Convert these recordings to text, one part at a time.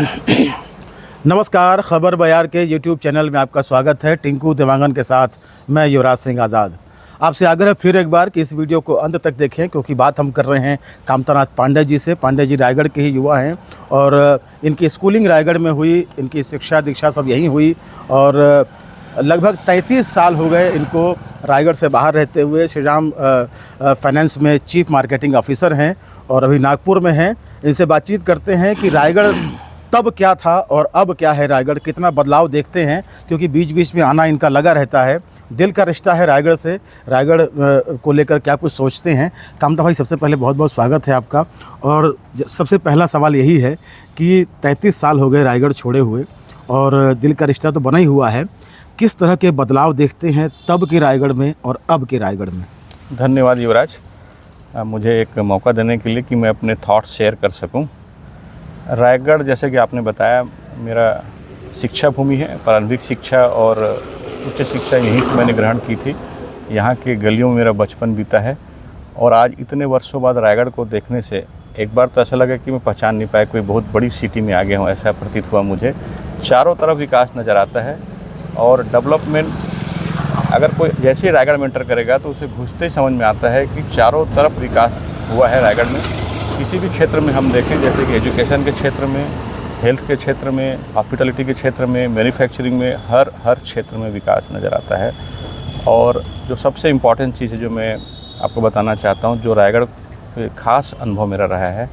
नमस्कार, खबर बयार के यूट्यूब चैनल में आपका स्वागत है। टिंकू देवांगन के साथ मैं युवराज सिंह आज़ाद। आपसे आग्रह फिर एक बार कि इस वीडियो को अंत तक देखें, क्योंकि बात हम कर रहे हैं कामतानाथ पांडे जी से। पांडे जी रायगढ़ के ही युवा हैं और इनकी स्कूलिंग रायगढ़ में हुई, इनकी शिक्षा दीक्षा सब यहीं हुई और लगभग 33 साल हो गए इनको रायगढ़ से बाहर रहते हुए। श्री राम फाइनेंस में चीफ मार्केटिंग ऑफिसर हैं और अभी नागपुर में हैं। इनसे बातचीत करते हैं कि रायगढ़ तब क्या था और अब क्या है, रायगढ़ कितना बदलाव देखते हैं, क्योंकि बीच बीच में आना इनका लगा रहता है। दिल का रिश्ता है रायगढ़ से, रायगढ़ को लेकर क्या कुछ सोचते हैं। कामता भाई, सबसे पहले बहुत बहुत स्वागत है आपका। और सबसे पहला सवाल यही है कि 33 साल हो गए रायगढ़ छोड़े हुए और दिल का रिश्ता तो बना ही हुआ है। किस तरह के बदलाव देखते हैं तब के रायगढ़ में और अब के रायगढ़ में? धन्यवाद युवराज, मुझे एक मौका देने के लिए कि मैं अपने थॉट्स शेयर कर सकूं। रायगढ़, जैसे कि आपने बताया, मेरा शिक्षा भूमि है। प्रारंभिक शिक्षा और उच्च शिक्षा यहीं से मैंने ग्रहण की थी। यहाँ के गलियों में मेरा बचपन बीता है और आज इतने वर्षों बाद रायगढ़ को देखने से एक बार तो ऐसा लगा कि मैं पहचान नहीं पाया, कोई बहुत बड़ी सिटी में आ गया हूँ, ऐसा प्रतीत हुआ मुझे। चारों तरफ विकास नज़र आता है और डेवलपमेंट, अगर कोई जैसे रायगढ़ में एंटर करेगा तो उसे घुसते ही समझ में आता है कि चारों तरफ विकास हुआ है रायगढ़ में। किसी भी क्षेत्र में हम देखें, जैसे कि एजुकेशन के क्षेत्र में, हेल्थ के क्षेत्र में, हॉस्पिटलिटी के क्षेत्र में, मैन्युफैक्चरिंग में, हर क्षेत्र में विकास नज़र आता है। और जो सबसे इम्पॉर्टेंट चीज़ है जो मैं आपको बताना चाहता हूँ, जो रायगढ़ खास अनुभव मेरा रहा है,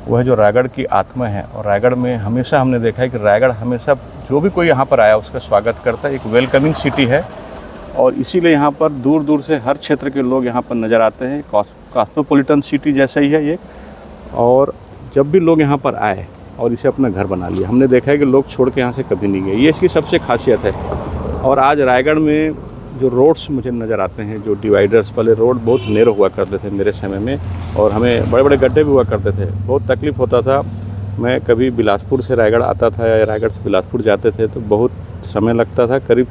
वह जो रायगढ़ की आत्मा है। और रायगढ़ में हमेशा हमने देखा है कि रायगढ़ हमेशा जो भी कोई यहाँ पर आया उसका स्वागत करता है। एक वेलकमिंग सिटी है और इसीलिए यहाँ पर दूर दूर से हर क्षेत्र के लोग यहाँ पर नज़र आते हैं। कॉस्मोपॉलिटन सिटी जैसा ही है ये। और जब भी लोग यहाँ पर आए और इसे अपना घर बना लिया, हमने देखा है कि लोग छोड़ के यहाँ से कभी नहीं गए। ये इसकी सबसे खासियत है। और आज रायगढ़ में जो रोड्स मुझे नज़र आते हैं, जो डिवाइडर्स, पहले रोड बहुत नैरो हुआ करते थे मेरे समय में और हमें बड़े बड़े गड्ढे भी हुआ करते थे, बहुत तकलीफ़ होता था। मैं कभी बिलासपुर से रायगढ़ आता था या रायगढ़ से बिलासपुर जाते थे तो बहुत समय लगता था, करीब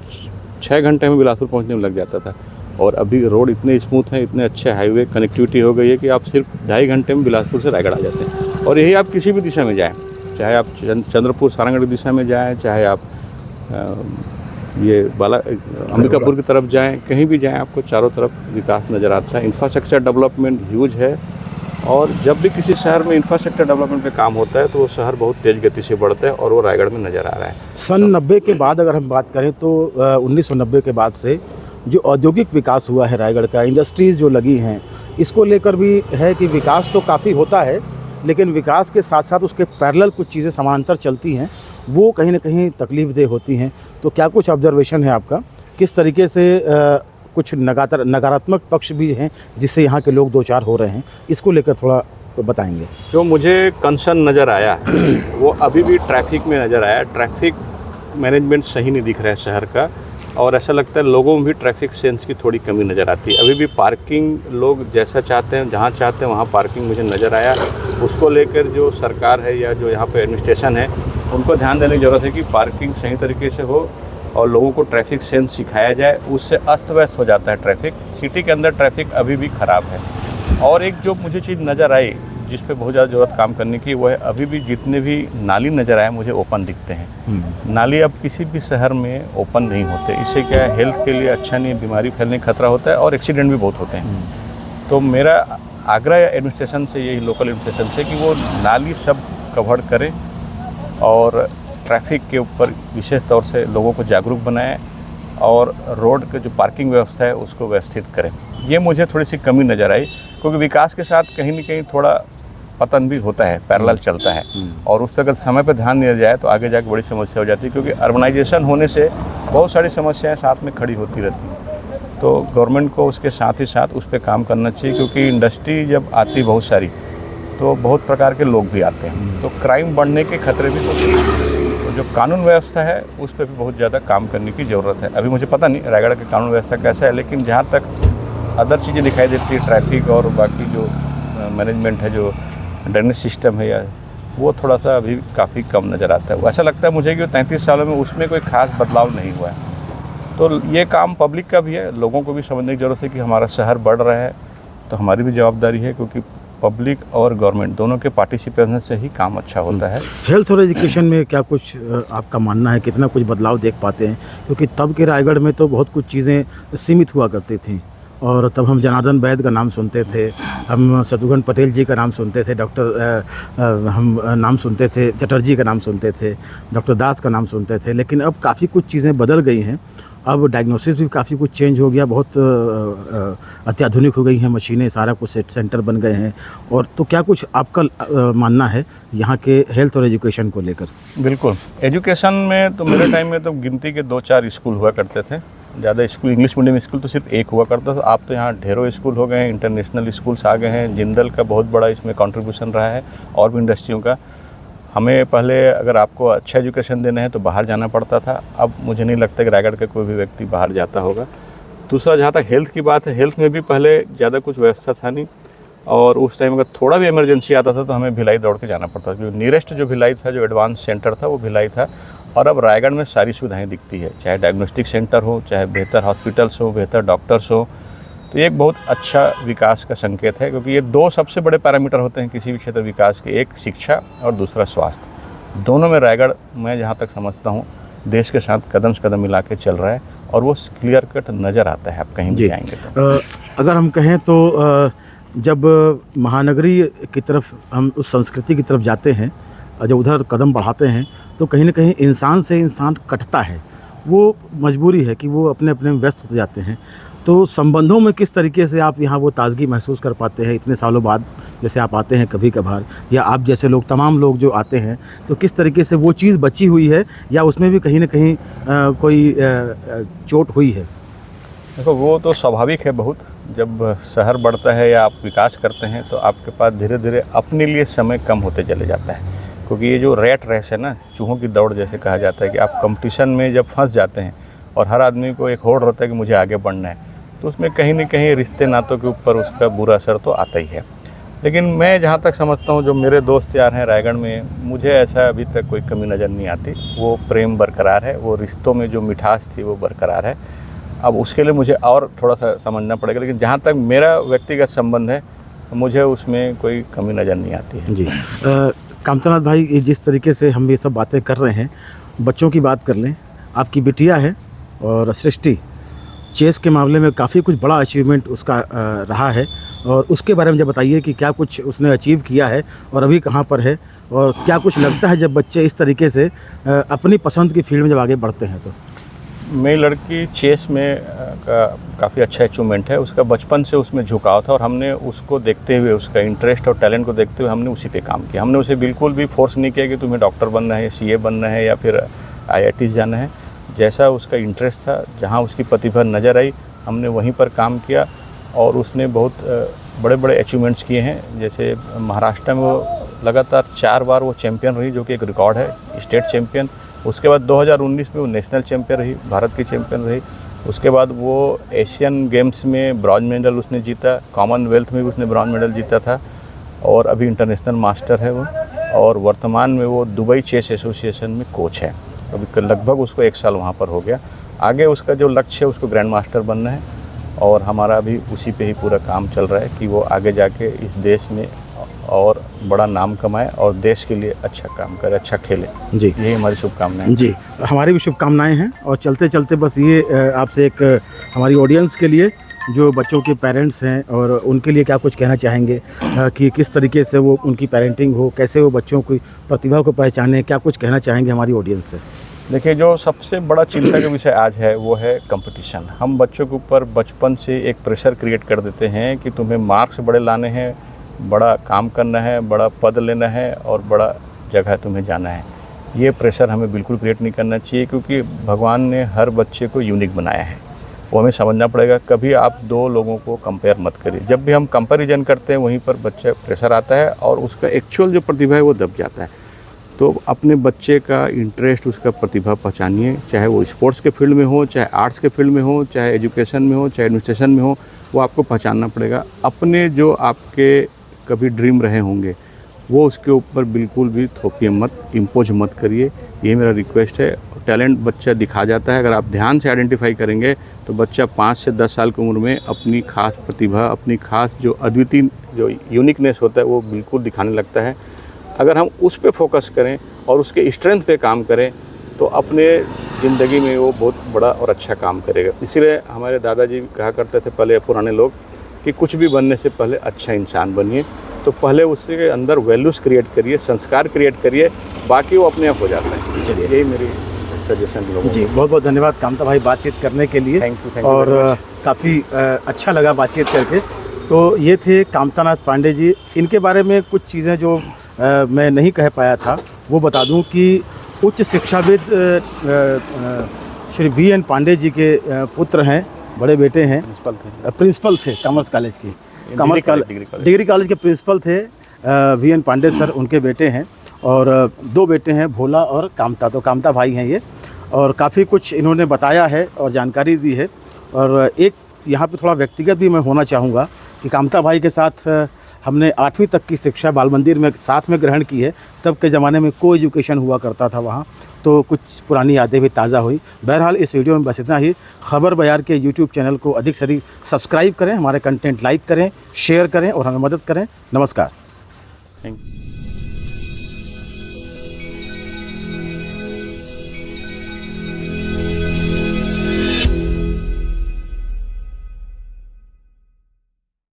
6 घंटे में बिलासपुर पहुँचने में लग जाता था। और अभी रोड इतने स्मूथ हैं, इतने अच्छे हाईवे कनेक्टिविटी हो गई है कि आप सिर्फ 2.5 घंटे में बिलासपुर से रायगढ़ आ जाते हैं। और यही आप किसी भी दिशा में जाएँ, चाहे आप चंद्रपुर सारंगढ़ दिशा में जाएँ, चाहे आप ये अंबिकापुर की तरफ जाएं, कहीं भी जाएं, आपको चारों तरफ विकास नज़र आता है। इंफ्रास्ट्रक्चर डेवलपमेंट ह्यूज है और जब भी किसी शहर में इंफ्रास्ट्रक्चर डेवलपमेंट पे काम होता है तो वो शहर बहुत तेज़ गति से बढ़ता है और वो रायगढ़ में नज़र आ रहा है। सन 90 के बाद अगर हम बात करें तो 1990 के बाद से जो औद्योगिक विकास हुआ है रायगढ़ का, इंडस्ट्रीज़ जो लगी हैं, इसको लेकर भी है कि विकास तो काफ़ी होता है, लेकिन विकास के साथ साथ उसके पैरेलल कुछ चीज़ें समानांतर चलती हैं, वो कहीं ना कहीं तकलीफ़देह होती हैं। तो क्या कुछ ऑब्जर्वेशन है आपका, किस तरीके से कुछ नकारात्मक पक्ष भी हैं जिससे यहाँ के लोग दो चार हो रहे हैं, इसको लेकर थोड़ा तो बताएंगे? जो मुझे कंसर्न नज़र आया वो अभी भी ट्रैफिक में नज़र आया। ट्रैफिक मैनेजमेंट सही नहीं दिख रहा है शहर का और ऐसा लगता है लोगों में भी ट्रैफिक सेंस की थोड़ी कमी नज़र आती है। अभी भी पार्किंग लोग जैसा चाहते हैं, जहाँ चाहते हैं वहाँ पार्किंग मुझे नज़र आया। उसको लेकर जो सरकार है या जो यहाँ पे एडमिनिस्ट्रेशन है, उनको ध्यान देने की ज़रूरत है कि पार्किंग सही तरीके से हो और लोगों को ट्रैफिक सेंस सिखाया जाए। उससे अस्त व्यस्त हो जाता है ट्रैफिक। सिटी के अंदर ट्रैफिक अभी भी ख़राब है। और एक जो मुझे चीज़ नज़र आई जिस पे बहुत ज़्यादा ज़रूरत काम करने की, वो है अभी भी जितने भी नाली नज़र आए मुझे ओपन दिखते हैं। नाली अब किसी भी शहर में ओपन नहीं होते। इससे क्या है, हेल्थ के लिए अच्छा नहीं है, बीमारी फैलने का खतरा होता है और एक्सीडेंट भी बहुत होते हैं। तो मेरा आग्रह एडमिनिस्ट्रेशन से, यही लोकल एडमिनिस्ट्रेशन से, कि वो नाली सब कवर करें और ट्रैफिक के ऊपर विशेष तौर से लोगों को जागरूक बनाएं और रोड के जो पार्किंग व्यवस्था है उसको व्यवस्थित करें। ये मुझे थोड़ी सी कमी नज़र आई, क्योंकि विकास के साथ कहीं न कहीं थोड़ा पतन भी होता है, पैरेलल चलता है और उस पर अगर समय पर ध्यान दिया जाए तो आगे जाकर बड़ी समस्या हो जाती है। क्योंकि अर्बनाइजेशन होने से बहुत सारी समस्याएं साथ में खड़ी होती रहती हैं। तो गवर्नमेंट को उसके साथ ही साथ उस पर काम करना चाहिए, क्योंकि इंडस्ट्री जब आती बहुत सारी तो बहुत प्रकार के लोग भी आते हैं, तो क्राइम बढ़ने के खतरे भी होते हैं। तो जो कानून व्यवस्था है उस पर भी बहुत ज़्यादा काम करने की ज़रूरत है। अभी मुझे पता नहीं रायगढ़ की कानून व्यवस्था कैसा है, लेकिन जहाँ तक अदर चीज़ें दिखाई देती है, ट्रैफिक और बाकी जो मैनेजमेंट है, जो ड्रेनेज सिस्टम है, या वो थोड़ा सा अभी काफ़ी कम नज़र आता है। ऐसा लगता है मुझे कि 33 सालों में उसमें कोई ख़ास बदलाव नहीं हुआ है। तो ये काम पब्लिक का भी है, लोगों को भी समझने की ज़रूरत है कि हमारा शहर बढ़ रहा है तो हमारी भी जवाबदारी है, क्योंकि पब्लिक और गवर्नमेंट दोनों के पार्टिसिपेशन से ही काम अच्छा होता है। हेल्थ और एजुकेशन में क्या कुछ आपका मानना है, कितना कुछ बदलाव देख पाते हैं? क्योंकि तब के रायगढ़ में तो बहुत कुछ चीज़ें सीमित हुआ करती थी और तब हम जनार्दन वैद्य का नाम सुनते थे, हम शत्रुघ्न पटेल जी का नाम सुनते थे, हम नाम सुनते थे, चटर्जी का नाम सुनते थे, डॉक्टर दास का नाम सुनते थे। लेकिन अब काफ़ी कुछ चीज़ें बदल गई हैं। अब डायग्नोसिस भी काफ़ी कुछ चेंज हो गया, बहुत अत्याधुनिक हो गई हैं मशीनें, सारा कुछ सेंटर बन गए हैं। और तो क्या कुछ आपका मानना है यहाँ के हेल्थ और एजुकेशन को लेकर? बिल्कुल, एजुकेशन में तो मेरे टाइम में तो गिनती के 2-4 स्कूल हुआ करते थे। ज़्यादा स्कूल, इंग्लिश मीडियम स्कूल तो सिर्फ एक हुआ करता था। अब तो यहाँ ढेरों स्कूल हो गए हैं, इंटरनेशनल स्कूल्स आ गए हैं। जिंदल का बहुत बड़ा इसमें कंट्रीब्यूशन रहा है और भी इंडस्ट्रियों का। हमें पहले अगर आपको अच्छा एजुकेशन देना है तो बाहर जाना पड़ता था, अब मुझे नहीं लगता कि रायगढ़ का कोई भी व्यक्ति बाहर जाता होगा। दूसरा, जहाँ तक हेल्थ की बात है, हेल्थ में भी पहले ज़्यादा कुछ व्यवस्था था नहीं और उस टाइम अगर थोड़ा भी इमरजेंसी आता था तो हमें भिलाई दौड़ के जाना पड़ता था, क्योंकि नियरेस्ट जो भिलाई था, जो एडवांस सेंटर था, वो भिलाई था। और अब रायगढ़ में सारी सुविधाएं दिखती है, चाहे डायग्नोस्टिक सेंटर हो, चाहे बेहतर हॉस्पिटल्स हो, बेहतर डॉक्टर्स हो। तो ये एक बहुत अच्छा विकास का संकेत है, क्योंकि ये 2 सबसे बड़े पैरामीटर होते हैं किसी भी क्षेत्र विकास के, एक शिक्षा और दूसरा स्वास्थ्य। दोनों में रायगढ़, मैं जहाँ तक समझता हूँ, देश के साथ कदम से कदम मिला के चल रहा है और वो क्लियर कट नज़र आता है आप कहीं भी आएंगे तो। अगर हम कहें तो जब महानगरी की तरफ हम उस संस्कृति की तरफ जाते हैं, जब उधर कदम बढ़ाते हैं, तो कहीं ना कहीं इंसान से इंसान कटता है। वो मजबूरी है कि वो अपने अपने में व्यस्त हो जाते हैं। तो संबंधों में किस तरीके से आप यहाँ वो ताज़गी महसूस कर पाते हैं इतने सालों बाद? जैसे आप आते हैं कभी कभार, या आप जैसे लोग, तमाम लोग जो आते हैं, तो किस तरीके से वो चीज़ बची हुई है या उसमें भी कहीं ना कहीं कोई चोट हुई है? देखो, वो तो स्वाभाविक है बहुत। जब शहर बढ़ता है या आप विकास करते हैं तो आपके पास धीरे धीरे अपने लिए समय कम होते चले जाता है, क्योंकि ये जो रैट रेस है ना, चूहों की दौड़ जैसे कहा जाता है, कि आप कंपटीशन में जब फंस जाते हैं और हर आदमी को एक होड़ रहता है कि मुझे आगे बढ़ना है, तो उसमें कहीं ना कहीं रिश्ते नातों के ऊपर उसका बुरा असर तो आता ही है। लेकिन मैं जहाँ तक समझता हूँ, जो मेरे दोस्त यार हैं रायगढ़ में, मुझे ऐसा अभी तक कोई कमी नज़र नहीं आती। वो प्रेम बरकरार है, वो रिश्तों में जो मिठास थी वो बरकरार है। अब उसके लिए मुझे और थोड़ा सा समझना पड़ेगा, लेकिन जहाँ तक मेरा व्यक्तिगत संबंध है, मुझे उसमें कोई कमी नज़र नहीं आती है। जी, कामतनाथ भाई, ये जिस तरीके से हम ये सब बातें कर रहे हैं, बच्चों की बात कर लें, आपकी बिटिया है और सृष्टि, चेस के मामले में काफ़ी कुछ बड़ा अचीवमेंट उसका रहा है, और उसके बारे में जब बताइए कि क्या कुछ उसने अचीव किया है और अभी कहाँ पर है, और क्या कुछ लगता है जब बच्चे इस तरीके से अपनी पसंद की फील्ड में जब आगे बढ़ते हैं तो? मेरी लड़की चेस में काफ़ी अच्छा अचीवमेंट है। उसका बचपन से उसमें झुकाव था और हमने उसको देखते हुए, उसका इंटरेस्ट और टैलेंट को देखते हुए हमने उसी पे काम किया। हमने उसे बिल्कुल भी फोर्स नहीं किया कि तुम्हें डॉक्टर बनना है, सीए बनना है या फिर IIT जाना है। जैसा उसका इंटरेस्ट था, जहाँ उसकी प्रतिभा नज़र आई, हमने वहीं पर काम किया और उसने बहुत बड़े बड़े अचीवमेंट्स किए हैं। जैसे महाराष्ट्र में वो लगातार 4 बार वो चैम्पियन रही, जो कि एक रिकॉर्ड है, स्टेट चैम्पियन। उसके बाद 2019 में वो नेशनल चैम्पियन रही, भारत की चैम्पियन रही। उसके बाद वो एशियन गेम्स में ब्रॉन्ज मेडल उसने जीता, कॉमनवेल्थ में भी उसने ब्रॉन्ज मेडल जीता था, और अभी इंटरनेशनल मास्टर है वो। और वर्तमान में वो दुबई चेस एसोसिएशन में कोच है। अभी लगभग उसको 1 साल वहाँ पर हो गया। आगे उसका जो लक्ष्य है, उसको ग्रैंड मास्टर बनना है, और हमारा भी उसी पे ही पूरा काम चल रहा है कि वो आगे जाके इस देश में और बड़ा नाम कमाए और देश के लिए अच्छा काम करे, अच्छा खेले। जी, यही हमारी शुभकामनाएं। जी, हमारी भी शुभकामनाएं हैं। और चलते चलते बस ये आपसे एक हमारी ऑडियंस के लिए, जो बच्चों के पेरेंट्स हैं, और उनके लिए क्या कुछ कहना चाहेंगे कि किस तरीके से वो उनकी पेरेंटिंग हो, कैसे वो बच्चों की प्रतिभा को पहचाने, क्या कुछ कहना चाहेंगे हमारी ऑडियंस से? देखिए, जो सबसे बड़ा चिंता का विषय आज है वो है कंपटीशन। हम बच्चों के ऊपर बचपन से एक प्रेशर क्रिएट कर देते हैं कि तुम्हें मार्क्स बड़े लाने हैं, बड़ा काम करना है, बड़ा पद लेना है और बड़ा जगह तुम्हें जाना है। ये प्रेशर हमें बिल्कुल क्रिएट नहीं करना चाहिए, क्योंकि भगवान ने हर बच्चे को यूनिक बनाया है। वो हमें समझना पड़ेगा। कभी आप 2 लोगों को कंपेयर मत करिए। जब भी हम कंपैरिजन करते हैं, वहीं पर बच्चे प्रेशर आता है और उसका एक्चुअल जो प्रतिभा है वो दब जाता है। तो अपने बच्चे का इंटरेस्ट, उसका प्रतिभा पहचानिए, चाहे वो स्पोर्ट्स के फील्ड में हो, चाहे आर्ट्स के फील्ड में हो, चाहे एजुकेशन में हो, चाहे एडमिनिस्ट्रेशन में हो, वो आपको पहचानना पड़ेगा। अपने जो आपके कभी ड्रीम रहे होंगे, वो उसके ऊपर बिल्कुल भी थोपिए मत, इम्पोज मत करिए। ये मेरा रिक्वेस्ट है। टैलेंट बच्चा दिखा जाता है, अगर आप ध्यान से आइडेंटिफाई करेंगे तो बच्चा 5 से 10 साल की उम्र में अपनी खास प्रतिभा, अपनी खास जो अद्वितीय जो यूनिकनेस होता है वो बिल्कुल दिखाने लगता है। अगर हम उस पे फोकस करें और उसके स्ट्रेंथ पे काम करें तो अपने ज़िंदगी में वो बहुत बड़ा और अच्छा काम करेगा। इसीलिए हमारे दादाजी कहा करते थे पहले, पुराने लोग, कि कुछ भी बनने से पहले अच्छा इंसान बनिए। तो पहले उसके अंदर वैल्यूज़ क्रिएट करिए, संस्कार क्रिएट करिए, बाकी वो अपने आप हो जाता है। चलिए, यही मेरी सजेशन लोगों जी, बहुत बहुत धन्यवाद कामता भाई बातचीत करने के लिए। थैंक यू और काफ़ी अच्छा लगा बातचीत करके। तो ये थे कामतानाथ पांडे जी। इनके बारे में कुछ चीज़ें जो मैं नहीं कह पाया था वो बता दूं कि उच्च शिक्षाविद श्री VN पांडे जी के पुत्र हैं, बड़े बेटे हैं, प्रिंसिपल थे कॉमर्स कॉलेज की, डिग्री कॉलेज के प्रिंसिपल थे VN पांडे सर, उनके बेटे हैं। और 2 बेटे हैं, भोला और कामता, तो कामता भाई हैं ये। और काफ़ी कुछ इन्होंने बताया है और जानकारी दी है। और एक यहाँ पे थोड़ा व्यक्तिगत भी मैं होना चाहूँगा कि कामता भाई के साथ हमने 8वीं तक की शिक्षा बाल मंदिर में साथ में ग्रहण की है। तब के ज़माने में को एजुकेशन हुआ करता था वहाँ, तो कुछ पुरानी यादें भी ताज़ा हुई। बहरहाल इस वीडियो में बस इतना ही। खबर बयार के YouTube चैनल को अधिक से अधिक सब्सक्राइब करें, हमारे कंटेंट लाइक करें, शेयर करें और हमें मदद करें। नमस्कार। Thank you.